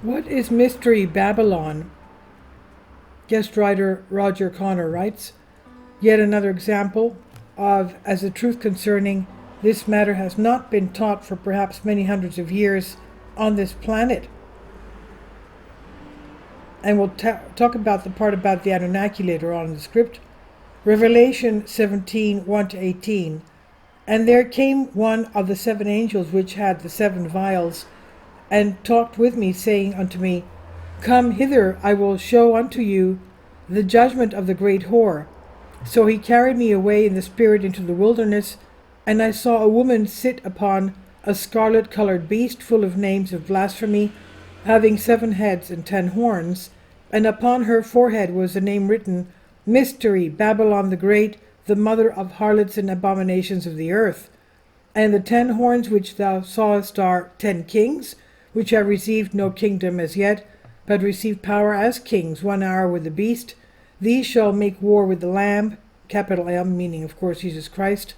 What is Mystery Babylon? Guest writer Roger Connor writes, yet another example of as the truth concerning this matter has not been taught for perhaps many hundreds of years on this planet. And we'll talk about the part about the Anunnaki later on in the script. Revelation 17, 1-18. And there came one of the 7 angels which had the 7 vials, and talked with me, saying unto me, Come hither, I will show unto you the judgment of the great whore. So he carried me away in the spirit into the wilderness, and I saw a woman sit upon a scarlet-colored beast full of names of blasphemy, having 7 heads and 10 horns, and upon her forehead was a name written, Mystery, Babylon the Great, the mother of harlots and abominations of the earth. And the 10 horns which thou sawest are 10 kings, which have received no kingdom as yet, but receive power as kings 1 hour with the beast. These shall make war with the Lamb, capital M, meaning of course Jesus Christ,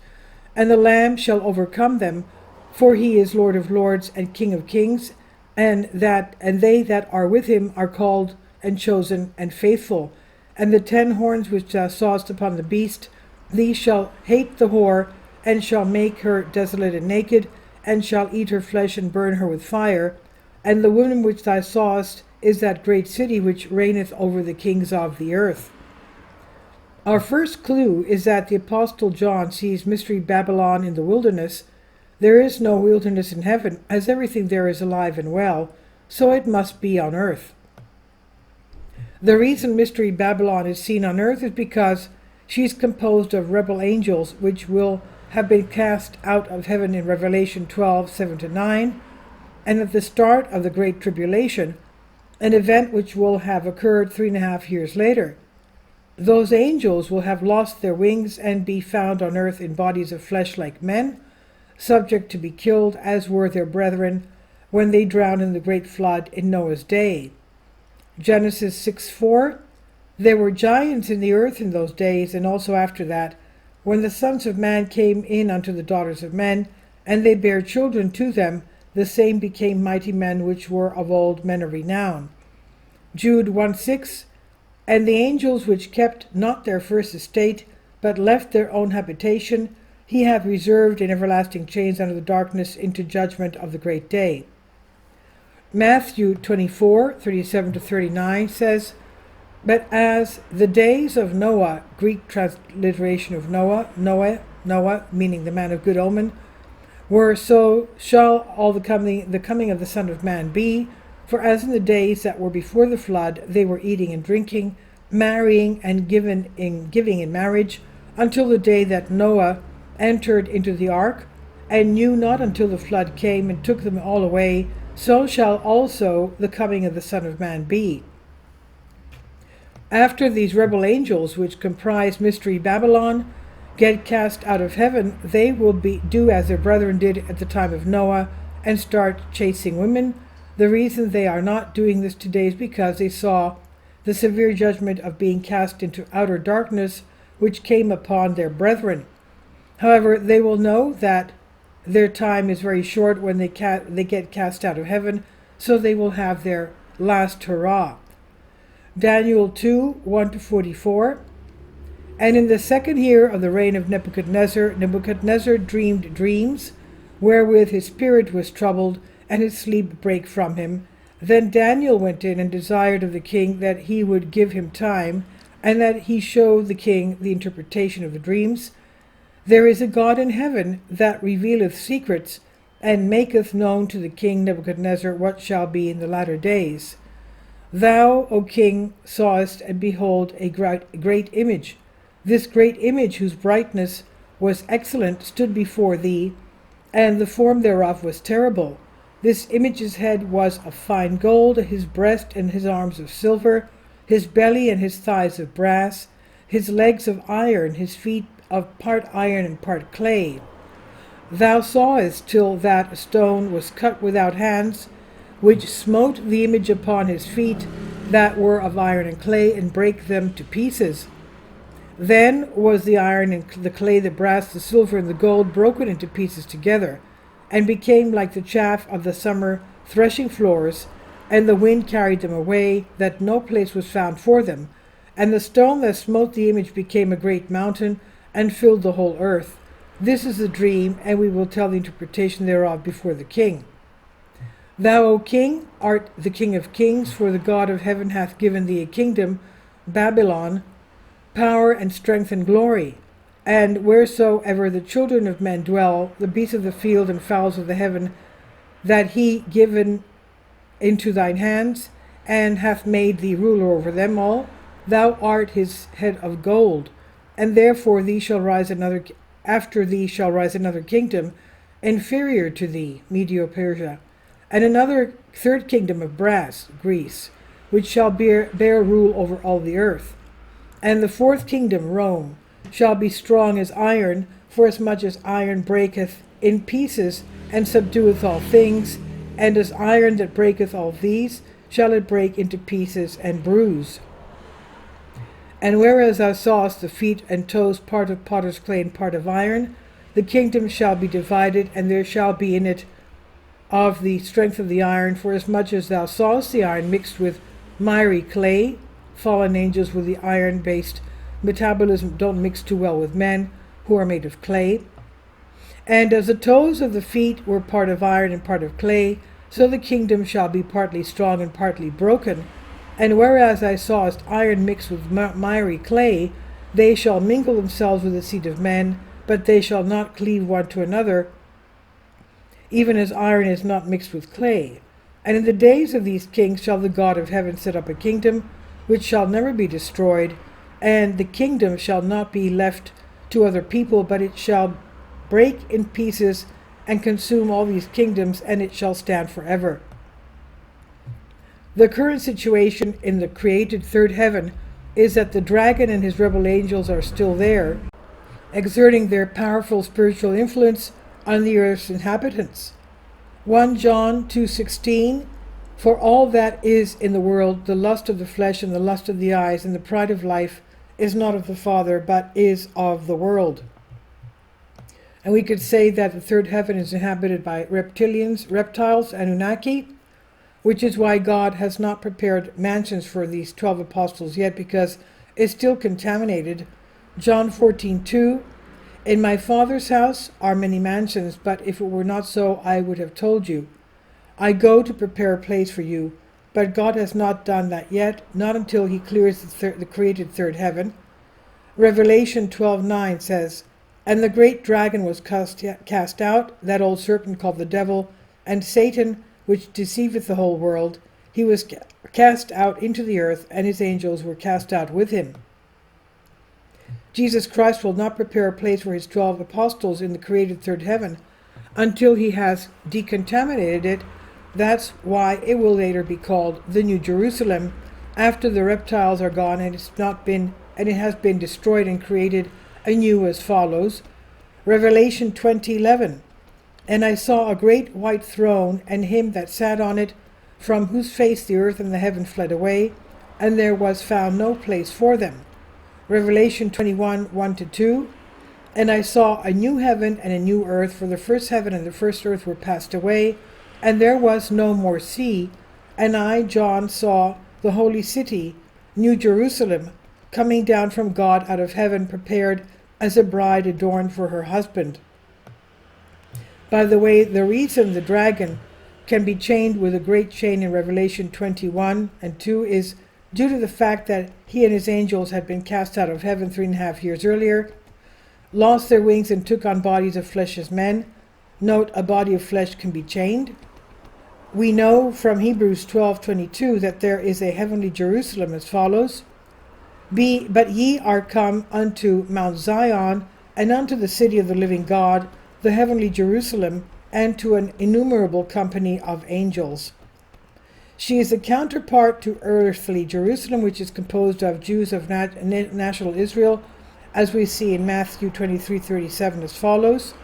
and the Lamb shall overcome them, for he is Lord of lords and King of kings, and they that are with him are called and chosen and faithful. And the 10 horns which thou sawest upon the beast, these shall hate the whore, and shall make her desolate and naked, and shall eat her flesh and burn her with fire. And the woman which thou sawest is that great city which reigneth over the kings of the earth. Our first clue is that the Apostle John sees Mystery Babylon in the wilderness. There is no wilderness in heaven, as everything there is alive and well, so it must be on earth. The reason Mystery Babylon is seen on earth is because she is composed of rebel angels, which will have been cast out of heaven in Revelation 12, 7-9, and at the start of the Great Tribulation, an event which will have occurred 3.5 years later. Those angels will have lost their wings and be found on earth in bodies of flesh like men, subject to be killed, as were their brethren when they drowned in the great flood in Noah's day. Genesis 6:4. There were giants in the earth in those days, and also after that, when the sons of man came in unto the daughters of men, and they bare children to them, the same became mighty men which were of old, men of renown. Jude 1:6. And the angels which kept not their first estate, but left their own habitation, he hath reserved in everlasting chains under the darkness into judgment of the great day. Matthew 24, 37-39 says, But as the days of Noah, Greek transliteration of Noah, meaning the man of good omen, were, so shall all the coming of the Son of Man be. For as in the days that were before the flood, they were eating and drinking, marrying and giving in marriage, until the day that Noah entered into the ark, and knew not until the flood came and took them all away, so shall also the coming of the Son of Man be. After these rebel angels, which comprise Mystery Babylon, get cast out of heaven, they will do as their brethren did at the time of Noah, and start chasing women. The reason they are not doing this today is because they saw the severe judgment of being cast into outer darkness, which came upon their brethren. However, they will know that their time is very short when they get cast out of heaven, so they will have their last hurrah. Daniel 2, 1-44. And in the 2nd year of the reign of Nebuchadnezzar, Nebuchadnezzar dreamed dreams, wherewith his spirit was troubled, and his sleep brake from him. Then Daniel went in and desired of the king that he would give him time, and that he show the king the interpretation of the dreams. There is a God in heaven that revealeth secrets, and maketh known to the king Nebuchadnezzar what shall be in the latter days. Thou, O king, sawest, and behold, a great image. This great image, whose brightness was excellent, stood before thee, and the form thereof was terrible. This image's head was of fine gold, his breast and his arms of silver, his belly and his thighs of brass, his legs of iron, his feet of part iron and part clay. Thou sawest till that a stone was cut without hands, which smote the image upon his feet, that were of iron and clay, and brake them to pieces. Then was the iron and the clay, the brass, the silver, and the gold broken into pieces together, and became like the chaff of the summer threshing floors, and the wind carried them away, that no place was found for them. And the stone that smote the image became a great mountain, and filled the whole earth. This is the dream, and we will tell the interpretation thereof before the king. Thou, O king, art the king of kings, for the God of heaven hath given thee a kingdom, Babylon, power and strength and glory. And wheresoever the children of men dwell, the beasts of the field and fowls of the heaven, that he given into thine hands, and hath made thee ruler over them all, thou art his head of gold. And therefore after thee shall rise another kingdom, inferior to thee, Medo-Persia, and another third kingdom of brass, Greece, which shall bear rule over all the earth. And the fourth kingdom, Rome, shall be strong as iron, forasmuch as iron breaketh in pieces, and subdueth all things, and as iron that breaketh all these, shall it break into pieces and bruise. And whereas thou sawest the feet and toes, part of potter's clay and part of iron, the kingdom shall be divided, and there shall be in it of the strength of the iron, forasmuch as thou sawest the iron mixed with miry clay. Fallen angels with the iron-based metabolism don't mix too well with men, who are made of clay. And as the toes of the feet were part of iron and part of clay, so the kingdom shall be partly strong and partly broken. And whereas thou sawest iron mixed with miry clay, they shall mingle themselves with the seed of men, but they shall not cleave one to another, even as iron is not mixed with clay. And in the days of these kings shall the God of heaven set up a kingdom, which shall never be destroyed, and the kingdom shall not be left to other people, but it shall break in pieces and consume all these kingdoms, and it shall stand forever. The current situation in the created third heaven is that the dragon and his rebel angels are still there, exerting their powerful spiritual influence on the earth's inhabitants. 1 John 2:16, for all that is in the world, the lust of the flesh and the lust of the eyes and the pride of life, is not of the Father, but is of the world. And we could say that the third heaven is inhabited by reptiles, Anunnaki, which is why God has not prepared mansions for these 12 apostles yet, because it's still contaminated. John 14:2, in my Father's house are many mansions, but if it were not so, I would have told you. I go to prepare a place for you, but God has not done that yet, not until he clears the created third heaven. Revelation 12:9 says, and the great dragon was cast out, that old serpent called the devil, and Satan, which deceiveth the whole world. He was cast out into the earth, and his angels were cast out with him. Jesus Christ will not prepare a place for his 12 apostles in the created third heaven until he has decontaminated it. That's why it will later be called the New Jerusalem, after the reptiles are gone and it has been destroyed and created anew as follows. Revelation 20:11. And I saw a great white throne, and him that sat on it, from whose face the earth and the heaven fled away, and there was found no place for them. Revelation 21:1-2. And I saw a new heaven and a new earth, for the first heaven and the first earth were passed away, and there was no more sea. And I, John, saw the holy city, New Jerusalem, coming down from God out of heaven, prepared as a bride adorned for her husband. By the way, the reason the dragon can be chained with a great chain in Revelation 21:2 is due to the fact that he and his angels had been cast out of heaven 3.5 years earlier, lost their wings and took on bodies of flesh as men. Note, a body of flesh can be chained. We know from Hebrews 12:22 that there is a heavenly Jerusalem as follows. But ye are come unto Mount Zion, and unto the city of the living God, the heavenly Jerusalem, and to an innumerable company of angels. She is the counterpart to earthly Jerusalem, which is composed of Jews of national Israel, as we see in Matthew 23:37 as follows.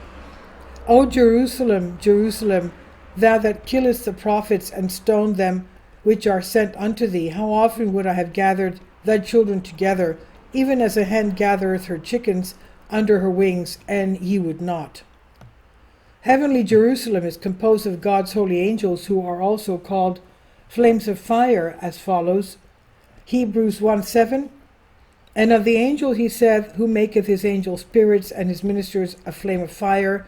O Jerusalem, Jerusalem, thou that killest the prophets and stoned them which are sent unto thee, how often would I have gathered thy children together, even as a hen gathereth her chickens under her wings, and ye would not. Heavenly Jerusalem is composed of God's holy angels, who are also called flames of fire, as follows. Hebrews 1:7. And of the angel he saith, who maketh his angels spirits and his ministers a flame of fire.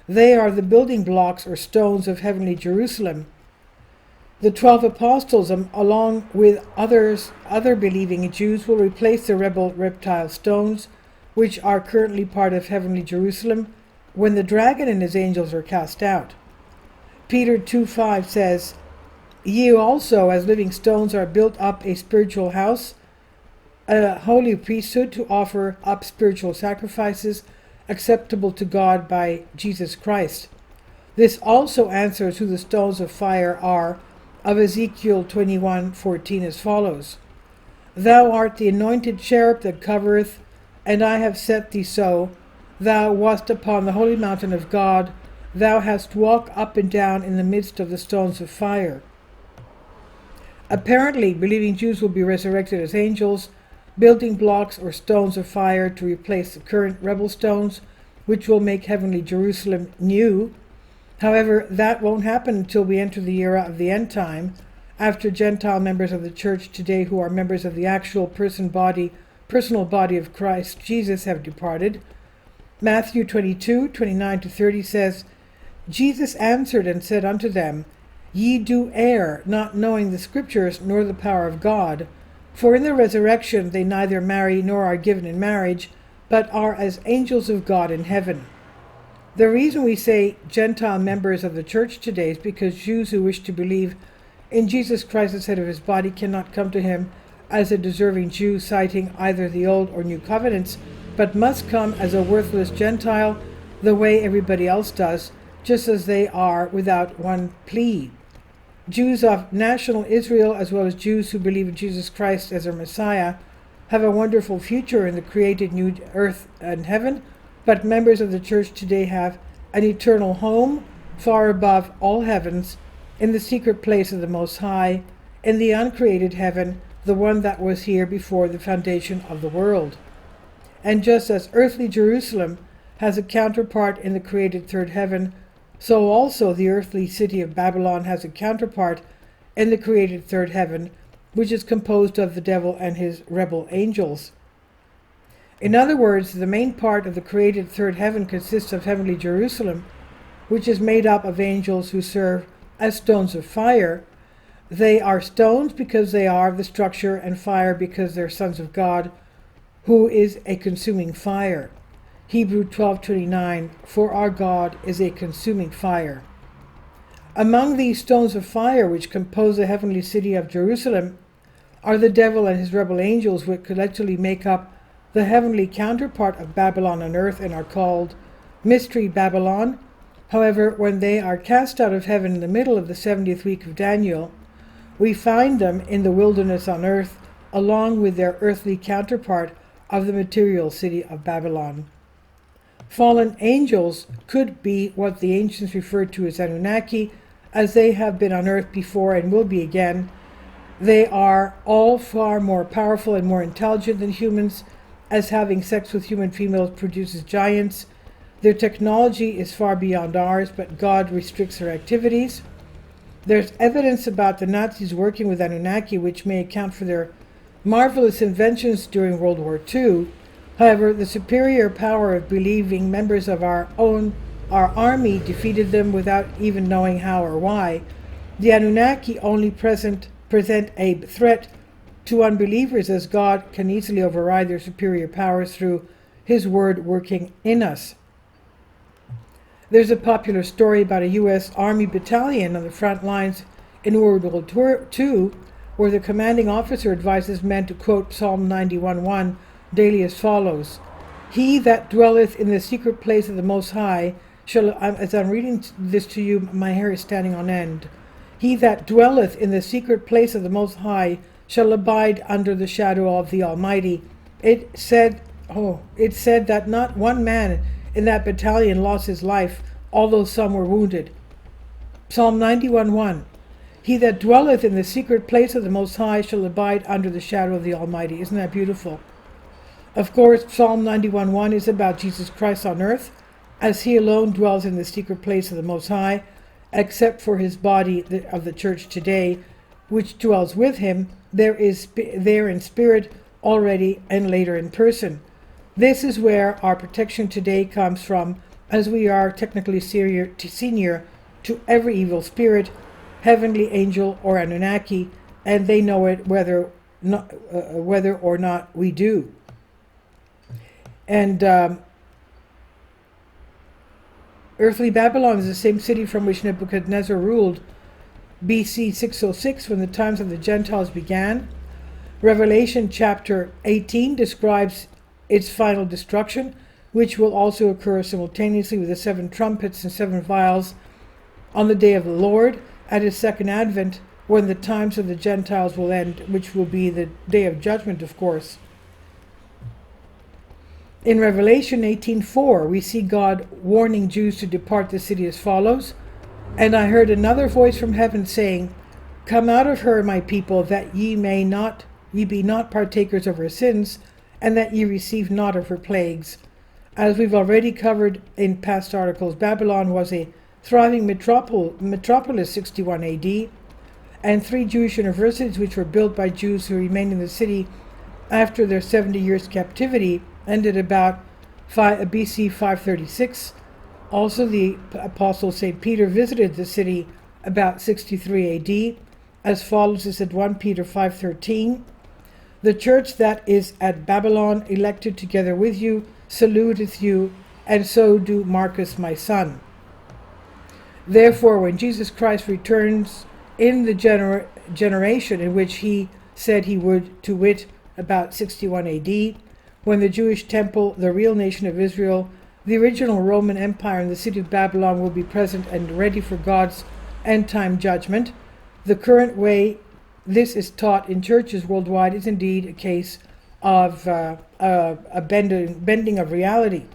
They are the building blocks or stones of heavenly Jerusalem. The 12 apostles, along with other believing Jews, will replace the rebel reptile stones, which are currently part of heavenly Jerusalem, when the dragon and his angels are cast out. Peter 2:5 says, Ye also, as living stones, are built up a spiritual house, a holy priesthood, to offer up spiritual sacrifices acceptable to God by Jesus Christ. This also answers who the stones of fire are of Ezekiel 21:14, as follows. Thou art the anointed cherub that covereth, and I have set thee so. Thou wast upon the holy mountain of God. Thou hast walked up and down in the midst of the stones of fire. Apparently, believing Jews will be resurrected as angels, building blocks or stones of fire to replace the current rebel stones, which will make heavenly Jerusalem new. However, that won't happen until we enter the era of the end time, after Gentile members of the church today who are members of the actual personal body of Christ Jesus have departed. Matthew 22:29-30 says, Jesus answered and said unto them, Ye do err, not knowing the Scriptures nor the power of God. For in the resurrection they neither marry nor are given in marriage, but are as angels of God in heaven. The reason we say Gentile members of the church today is because Jews who wish to believe in Jesus Christ as head of his body cannot come to him as a deserving Jew, citing either the Old or New Covenants, but must come as a worthless Gentile the way everybody else does, just as they are without one plea. Jews of national Israel, as well as Jews who believe in Jesus Christ as their Messiah, have a wonderful future in the created new earth and heaven, but members of the church today have an eternal home far above all heavens, in the secret place of the Most High, in the uncreated heaven, the one that was here before the foundation of the world. And just as earthly Jerusalem has a counterpart in the created third heaven, so also the earthly city of Babylon has a counterpart in the created third heaven, which is composed of the devil and his rebel angels. In other words, the main part of the created third heaven consists of heavenly Jerusalem, which is made up of angels who serve as stones of fire. They are stones because they are of the structure, and fire because they're sons of God, who is a consuming fire. Hebrews 12:29, for our God is a consuming fire. Among these stones of fire which compose the heavenly city of Jerusalem are the devil and his rebel angels, which collectively make up the heavenly counterpart of Babylon on earth and are called Mystery Babylon. However, when they are cast out of heaven in the middle of the 70th week of Daniel, we find them in the wilderness on earth, along with their earthly counterpart of the material city of Babylon. Fallen angels could be what the ancients referred to as Anunnaki, as they have been on earth before and will be again. They are all far more powerful and more intelligent than humans, as having sex with human females produces giants. Their technology is far beyond ours, but God restricts their activities. There's evidence about the Nazis working with Anunnaki, which may account for their marvelous inventions during World War II. However, the superior power of believing members of our army defeated them without even knowing how or why. The Anunnaki only present a threat to unbelievers, as God can easily override their superior powers through his word working in us. There's a popular story about a U.S. Army battalion on the front lines in World War II, where the commanding officer advises men to quote Psalm 91:1 daily as follows. He that dwelleth in the secret place of the Most High shall, as I'm reading this to you, my hair is standing on end. He that dwelleth in the secret place of the Most High shall abide under the shadow of the Almighty. It said that not one man in that battalion lost his life, although some were wounded. Psalm 91:1. He that dwelleth in the secret place of the Most High shall abide under the shadow of the Almighty. Isn't that beautiful? Of course, Psalm 91:1 is about Jesus Christ on earth, as he alone dwells in the secret place of the Most High, except for his body of the church today, which dwells with him, there in spirit already and later in person. This is where our protection today comes from, as we are technically senior to every evil spirit, heavenly angel, or Anunnaki, and they know it whether or not we do. And earthly Babylon is the same city from which Nebuchadnezzar ruled BC 606, when the times of the Gentiles began. Revelation chapter 18 describes its final destruction, which will also occur simultaneously with the 7 trumpets and 7 vials on the day of the Lord at his second advent, when the times of the Gentiles will end, which will be the day of judgment, of course. In Revelation 18:4, we see God warning Jews to depart the city as follows: "And I heard another voice from heaven saying, Come out of her, my people, that ye be not partakers of her sins, and that ye receive not of her plagues." As we've already covered in past articles, Babylon was a thriving metropolis 61 AD, and 3 Jewish universities which were built by Jews who remained in the city after their 70 years captivity ended about BC 536. Also, the Apostle St. Peter visited the city about 63 AD, as follows is at 1 Peter 5:13. "The church that is at Babylon, elected together with you, saluteth you, and so do Marcus my son." Therefore, when Jesus Christ returns in the generation in which he said he would, to wit, about 61 AD, when the Jewish temple, the real nation of Israel, the original Roman Empire, and the city of Babylon will be present and ready for God's end-time judgment, the current way this is taught in churches worldwide is indeed a case of a bending of reality.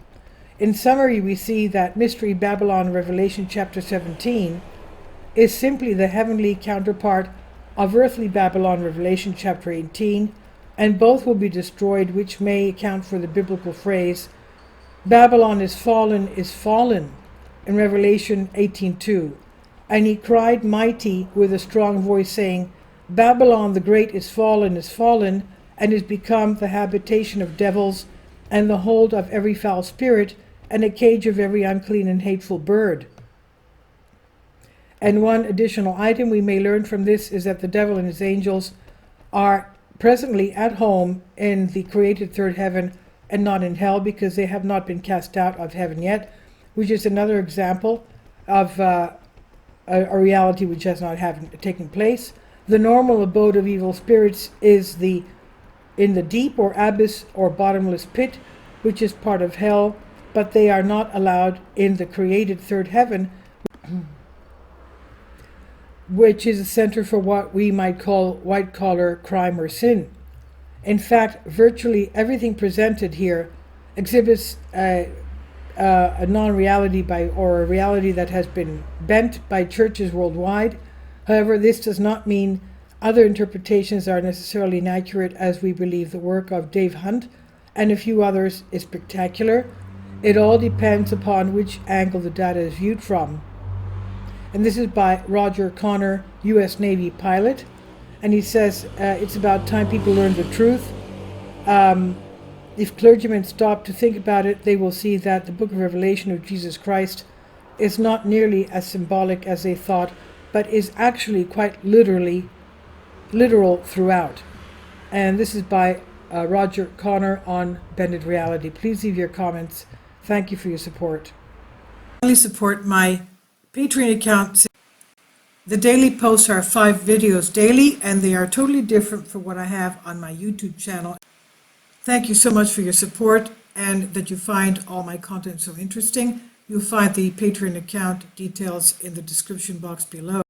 In summary, we see that Mystery Babylon, Revelation chapter 17, is simply the heavenly counterpart of earthly Babylon, Revelation chapter 18, and both will be destroyed, which may account for the biblical phrase, "Babylon is fallen, in Revelation 18:2. "And he cried mighty with a strong voice, saying, Babylon the great is fallen, and is become the habitation of devils, and the hold of every foul spirit, and a cage of every unclean and hateful bird." And one additional item we may learn from this is that the devil and his angels are presently at home in the created third heaven and not in hell, because they have not been cast out of heaven yet, which is another example of a reality which has not taken place. The normal abode of evil spirits is in the deep or abyss or bottomless pit, which is part of hell, but they are not allowed in the created third heaven, which is a center for what we might call white-collar crime or sin. In fact, virtually everything presented here exhibits a non-reality or a reality that has been bent by churches worldwide. However, this does not mean other interpretations are necessarily inaccurate, as we believe the work of Dave Hunt and a few others is spectacular. It all depends upon which angle the data is viewed from. And this is by Roger Connor, U.S. Navy pilot. And he says, it's about time people learn the truth. If clergymen stop to think about it, they will see that the book of Revelation of Jesus Christ is not nearly as symbolic as they thought, but is actually quite literal throughout. And this is by Roger Connor on Bended Reality. Please leave your comments. Thank you for your support. Please support my Patreon account. The daily posts are 5 videos daily, and they are totally different from what I have on my YouTube channel. Thank you so much for your support, and that you find all my content so interesting. You'll find the Patreon account details in the description box below.